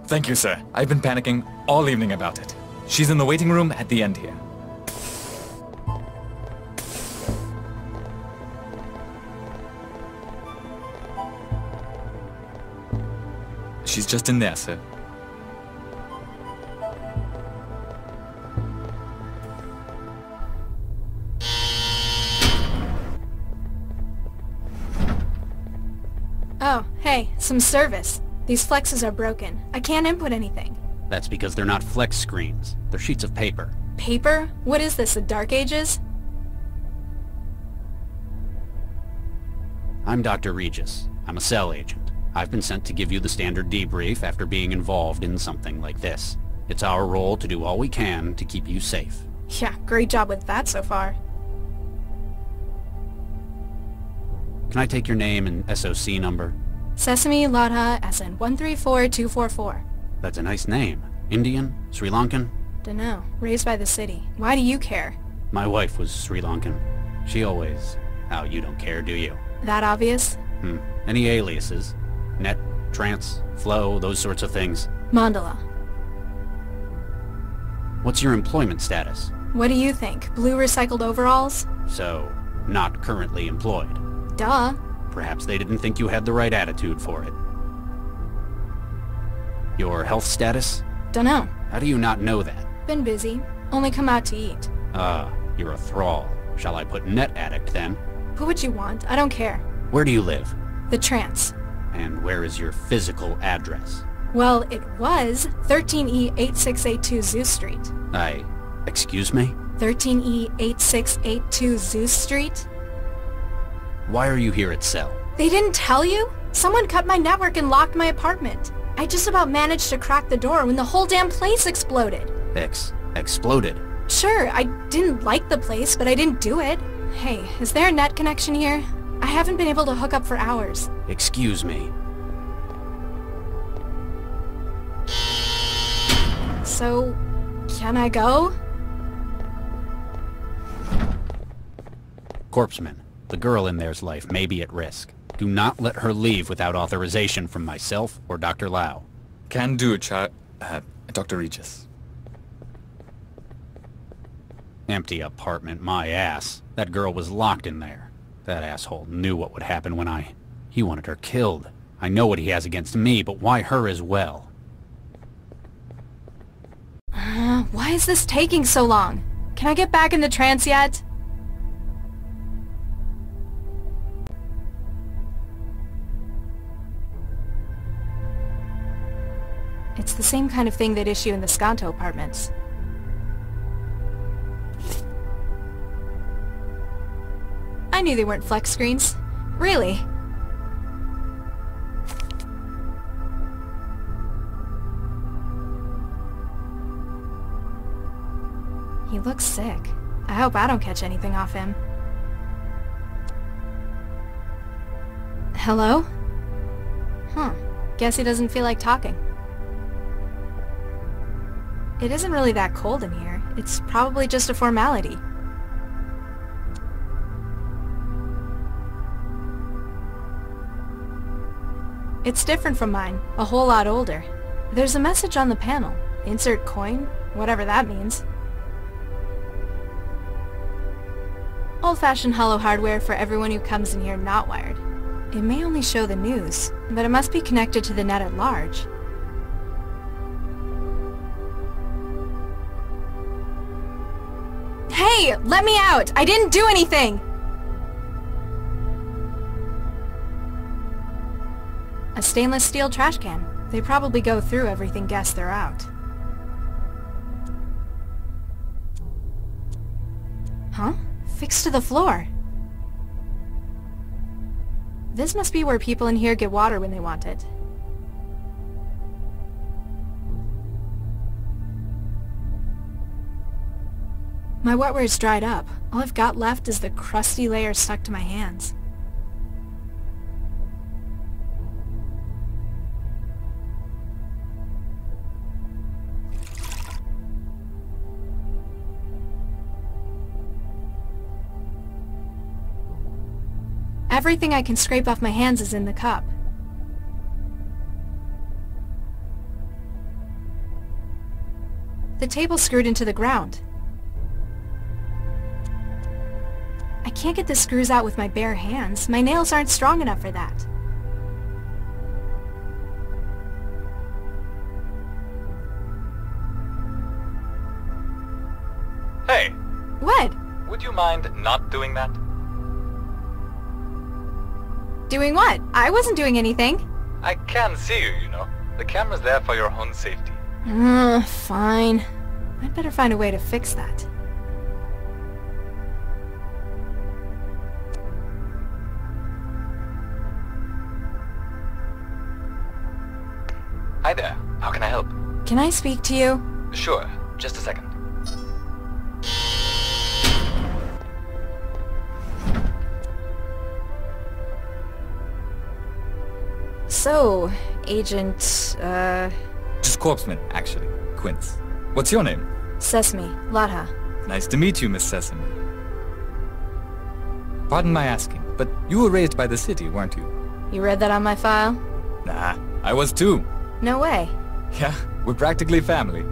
Thank you, sir. I've been panicking all evening about it. She's in the waiting room at the end here. She's just in there, sir. Oh, hey, some service. These flexes are broken. I can't input anything. That's because they're not flex screens. They're sheets of paper. Paper? What is this, the Dark Ages? I'm Dr. Regis. I'm a cell agent. I've been sent to give you the standard debrief after being involved in something like this. It's our role to do all we can to keep you safe. Yeah, great job with that so far. Can I take your name and SOC number? Sesame Ladha SN 134244. That's a nice name. Indian? Sri Lankan? Dunno. Raised by the city. Why do you care? My wife was Sri Lankan. She always... Oh, you don't care, do you? That obvious? Any aliases? Net, trance, flow, those sorts of things? Mandala. What's your employment status? What do you think? Blue recycled overalls? So, not currently employed. Duh. Perhaps they didn't think you had the right attitude for it. Your health status? Dunno. How do you not know that? Been busy. Only come out to eat. You're a thrall. Shall I put net addict then? Put what you want. I don't care. Where do you live? The trance. And where is your physical address? Well, it was 13E8682 Zeus Street. Excuse me? 13E8682 Zeus Street? Why are you here at Cell? They didn't tell you? Someone cut my network and locked my apartment. I just about managed to crack the door when the whole damn place exploded. Exploded? Sure, I didn't like the place, but I didn't do it. Hey, is there a net connection here? I haven't been able to hook up for hours. Excuse me. So, can I go? Corpseman, the girl in there's life may be at risk. Do not let her leave without authorization from myself or Dr. Lau. Can do, Dr. Regis. Empty apartment, my ass. That girl was locked in there. That asshole knew what would happen when He wanted her killed. I know what he has against me, but why her as well? Why is this taking so long? Can I get back in the trance yet? It's the same kind of thing they'd issue in the Skanto apartments. I knew they weren't flex screens. Really? He looks sick. I hope I don't catch anything off him. Hello? Huh. Guess he doesn't feel like talking. It isn't really that cold in here. It's probably just a formality. It's different from mine. A whole lot older. There's a message on the panel. Insert coin? Whatever that means. Old-fashioned hollow hardware for everyone who comes in here not wired. It may only show the news, but it must be connected to the net at large. Hey! Let me out! I didn't do anything! A stainless steel trash can. They probably go through everything guess they're out. Huh? Fixed to the floor. This must be where people in here get water when they want it. My wetware's dried up. All I've got left is the crusty layer stuck to my hands. Everything I can scrape off my hands is in the cup. The table's screwed into the ground. I can't get the screws out with my bare hands. My nails aren't strong enough for that. Hey, What? would you mind not doing that? Doing what? I wasn't doing anything. I can see you, you know. The camera's there for your own safety. Fine. I'd better find a way to fix that. Hi there. How can I help? Can I speak to you? Sure. Just a second. So, Agent, Just Corpseman, actually. Quince. What's your name? Sesame, Latha. Nice to meet you, Miss Sesame. Pardon my asking, but you were raised by the city, weren't you? You read that on my file? Nah, I was too. No way. Yeah, we're practically family.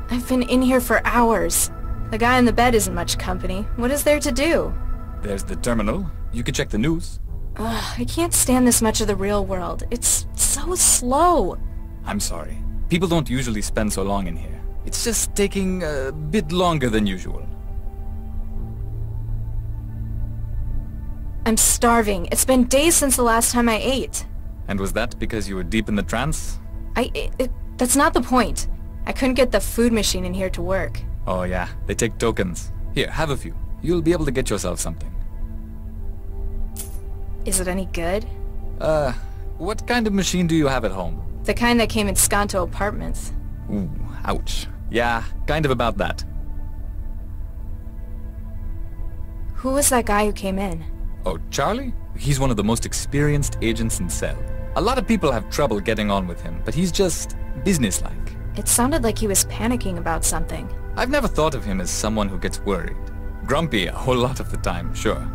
I've been in here for hours. The guy in the bed isn't much company. What is there to do? There's the terminal. You could check the news. I can't stand this much of the real world. It's so slow. I'm sorry. People don't usually spend so long in here. It's just taking a bit longer than usual. I'm starving. It's been days since the last time I ate. And was that because you were deep in the trance? That's not the point. I couldn't get the food machine in here to work. Oh yeah, they take tokens. Here, have a few. You'll be able to get yourself something. Is it any good? What kind of machine do you have at home? The kind that came in Skanto apartments. Ooh, ouch. Yeah, kind of about that. Who was that guy who came in? Oh, Charlie? He's one of the most experienced agents in Cell. A lot of people have trouble getting on with him, but he's just businesslike. It sounded like he was panicking about something. I've never thought of him as someone who gets worried. Grumpy a whole lot of the time, sure.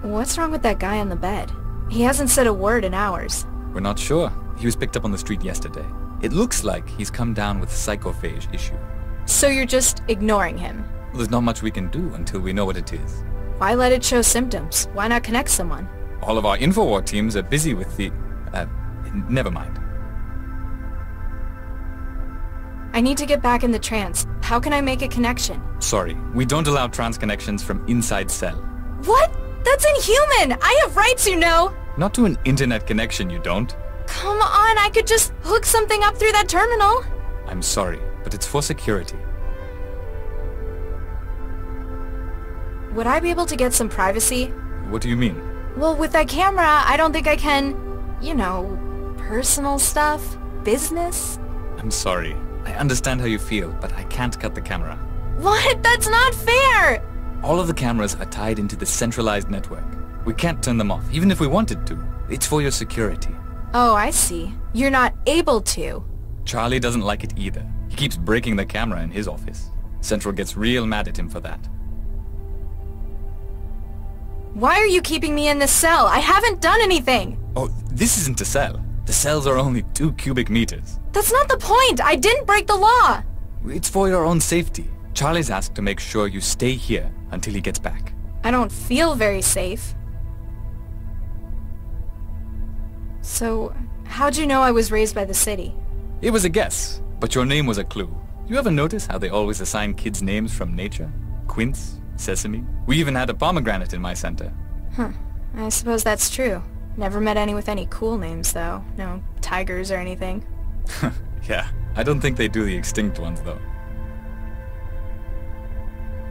What's wrong with that guy on the bed? He hasn't said a word in hours. We're not sure. He was picked up on the street yesterday. It looks like he's come down with a psychophage issue. So you're just ignoring him? Well, there's not much we can do until we know what it is. Why let it show symptoms? Why not connect someone? All of our Infowar teams are busy with the... never mind. I need to get back in the trance. How can I make a connection? Sorry, we don't allow trans connections from inside Cell. What? That's inhuman! I have rights, you know! Not to an internet connection, you don't. Come on, I could just hook something up through that terminal. I'm sorry, but it's for security. Would I be able to get some privacy? What do you mean? Well, with that camera, I don't think I can, you know, personal stuff, business. I'm sorry. I understand how you feel, but I can't cut the camera. What? That's not fair! All of the cameras are tied into the centralized network. We can't turn them off, even if we wanted to. It's for your security. Oh, I see. You're not able to. Charlie doesn't like it either. He keeps breaking the camera in his office. Central gets real mad at him for that. Why are you keeping me in this cell? I haven't done anything! Oh, this isn't a cell. The cells are only 2 cubic meters. That's not the point! I didn't break the law! It's for your own safety. Charlie's asked to make sure you stay here until he gets back. I don't feel very safe. So, how'd you know I was raised by the city? It was a guess, but your name was a clue. You ever notice how they always assign kids names from nature? Quince, Sesame. We even had a pomegranate in my center. Huh. I suppose that's true. Never met any with any cool names, though. No tigers or anything. Yeah, I don't think they do the extinct ones, though.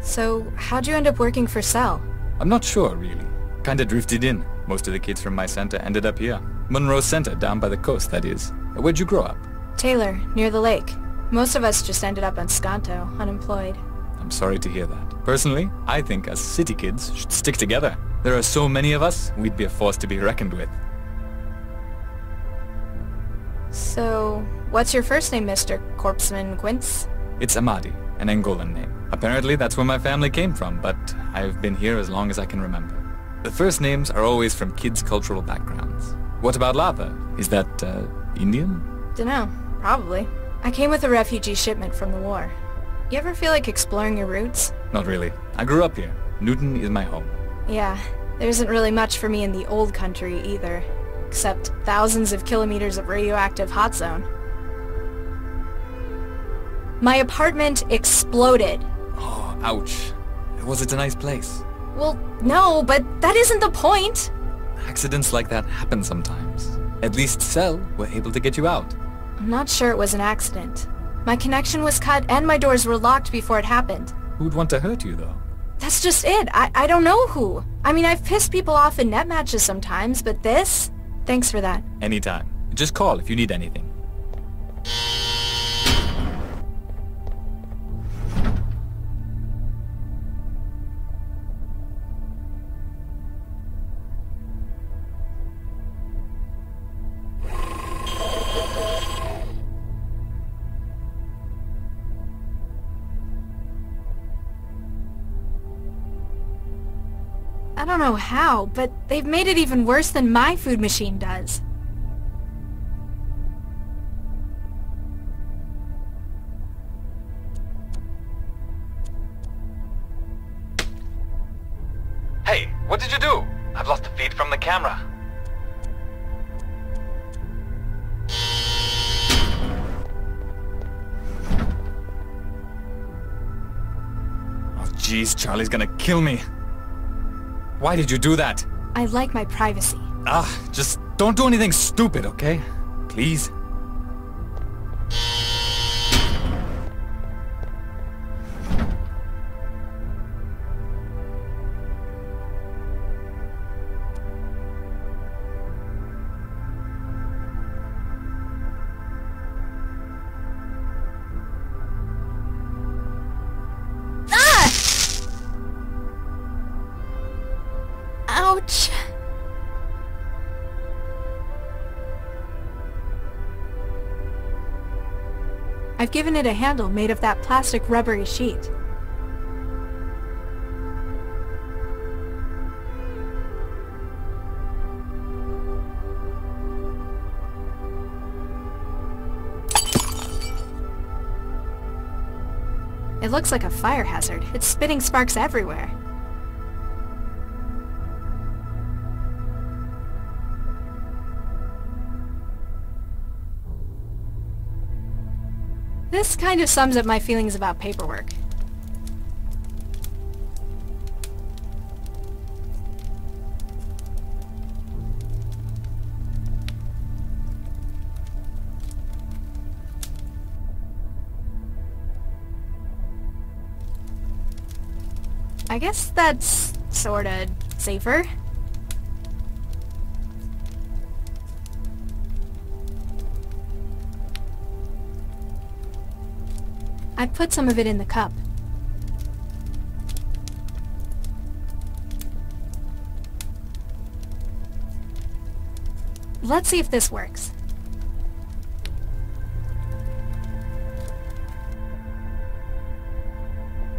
So, how'd you end up working for Cell? I'm not sure, really. Kinda drifted in. Most of the kids from my center ended up here. Monroe Center, down by the coast, that is. Where'd you grow up? Taylor, near the lake. Most of us just ended up on Skanto, unemployed. I'm sorry to hear that. Personally, I think us city kids should stick together. There are so many of us, we'd be a force to be reckoned with. So, what's your first name, Mr. Corpseman Quince? It's Amadi, an Angolan name. Apparently that's where my family came from, but I've been here as long as I can remember. The first names are always from kids' cultural backgrounds. What about Latha? Is that, Indian? Dunno. Probably. I came with a refugee shipment from the war. You ever feel like exploring your roots? Not really. I grew up here. Newton is my home. Yeah. There isn't really much for me in the old country either. Except thousands of kilometers of radioactive hot zone. My apartment exploded. Oh, ouch. Was it a nice place? Well, no, but that isn't the point. Accidents like that happen sometimes. At least Cell were able to get you out. I'm not sure it was an accident. My connection was cut and my doors were locked before it happened. Who'd want to hurt you, though? That's just it. I don't know who. I mean, I've pissed people off in net matches sometimes, but this? Thanks for that. Anytime. Just call if you need anything. I don't know how, but they've made it even worse than my food machine does. Hey, what did you do? I've lost the feed from the camera. Oh jeez, Charlie's gonna kill me. Why did you do that? I like my privacy. Just don't do anything stupid, okay? Please? Ouch! I've given it a handle made of that plastic rubbery sheet. It looks like a fire hazard. It's spitting sparks everywhere. This kind of sums up my feelings about paperwork. I guess that's sorta safer. I put some of it in the cup. Let's see if this works.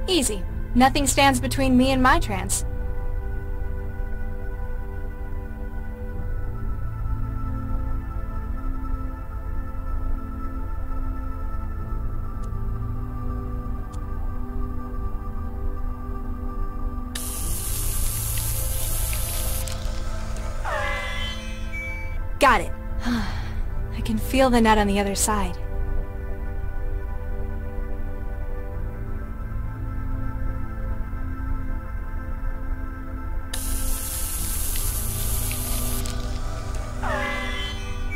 Easy. Nothing stands between me and my trance. Got it. I can feel the net on the other side.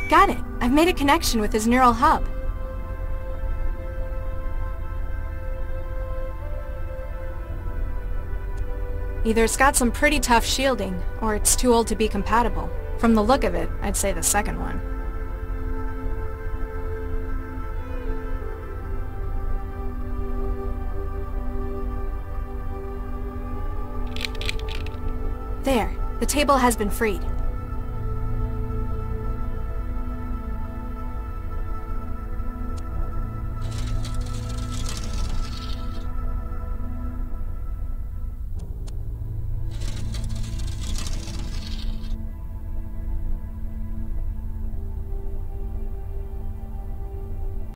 Got it. I've made a connection with his neural hub. Either it's got some pretty tough shielding, or it's too old to be compatible. From the look of it, I'd say the second one. There. The table has been freed.